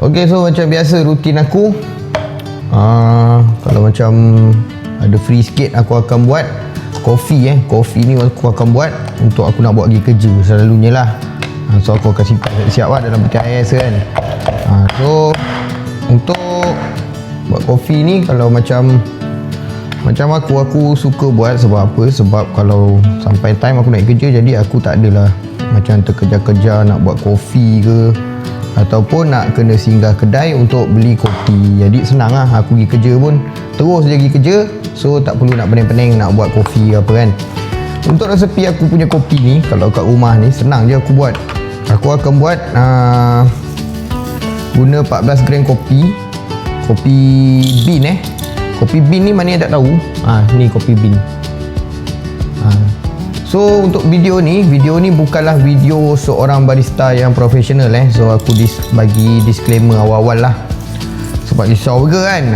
Okey, so macam biasa rutin aku, kalau macam ada free sikit aku akan buat kopi. Kopi ni aku akan buat untuk aku nak buat pergi kerja selalunya lah. So aku akan simpan siap lah dalam peti ais kan. So untuk buat kopi ni, kalau macam aku suka buat. Sebab apa? Sebab kalau sampai time aku nak kerja, jadi aku tak adalah macam terkejar-kejar nak buat kopi ke, ataupun nak kena singgah kedai untuk beli kopi. Jadi senang lah, aku pergi kerja pun terus je pergi kerja. So tak perlu nak pening-pening nak buat kopi apa kan. Untuk resepi aku punya kopi ni, kalau kat rumah ni senang je aku buat. Aku akan buat guna 14 gram kopi bean. Kopi bean ni mana yang tak tahu, ni kopi bean. So untuk video ni bukanlah video seorang barista yang profesional. So aku bagi disclaimer awal-awal lah, sebab risau ke kan.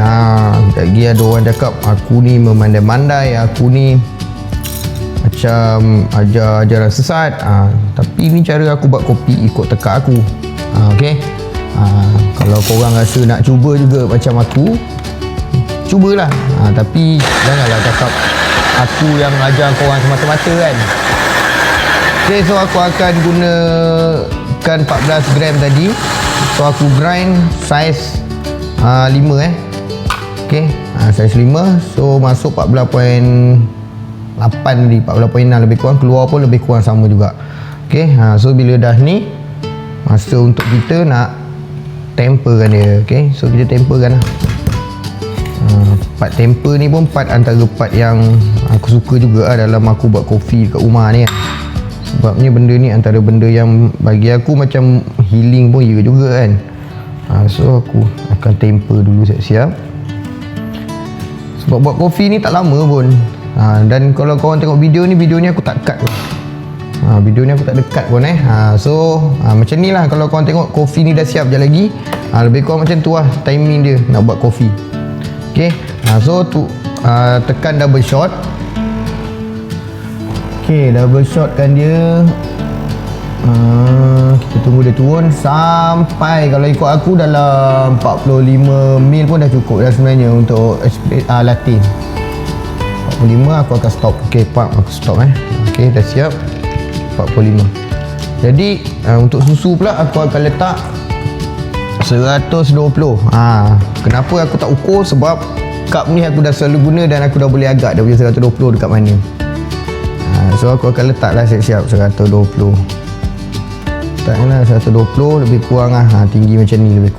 Lagi ada orang cakap aku ni memandai-mandai, aku ni macam ajar ajaran sesat. Tapi ni cara aku buat kopi ikut tekak aku. Okay. Kalau korang rasa nak cuba juga macam aku, cubalah. Tapi janganlah cakap aku yang ajar korang semata-mata kan. Okay, so aku akan gunakan 14 gram tadi. So aku grind size 5 Okay, size 5. So masuk 14.8 tadi, 14.6 lebih kurang. Keluar pun lebih kurang sama juga. Okay, so bila dah ni, masa untuk kita nak temperkan dia. Okay, so kita temperkan lah. Part temper ni pun part antara part yang aku suka juga dalam aku buat kopi kat rumah ni. Sebabnya benda ni antara benda yang bagi aku macam healing pun ya juga kan. So aku akan temper dulu siap-siap. Sebab buat kopi ni tak lama pun. Dan kalau korang tengok video ni aku tak cut pun. Video ni aku tak dekat pun So macam ni lah. Kalau korang tengok kopi ni dah siap je lagi, lebih kurang macam tu lah timing dia nak buat kopi. Okay, so tekan double shot. Okay, double shot kan dia. Kita tunggu dia turun sampai, kalau ikut aku dalam 45 mil pun dah cukup dah sebenarnya untuk latte. 45 aku akan stop. Okay, aku stop Okay, dah siap 45. Jadi untuk susu pula aku akan letak 120. Kenapa aku tak ukur? Sebab cup ni aku dah selalu guna dan aku dah boleh agak dia punya 120 dekat mana. So aku akan letaklah siap-siap 120. Letaklah 120 lebih kurang lah. Tinggi macam ni lebih kurang.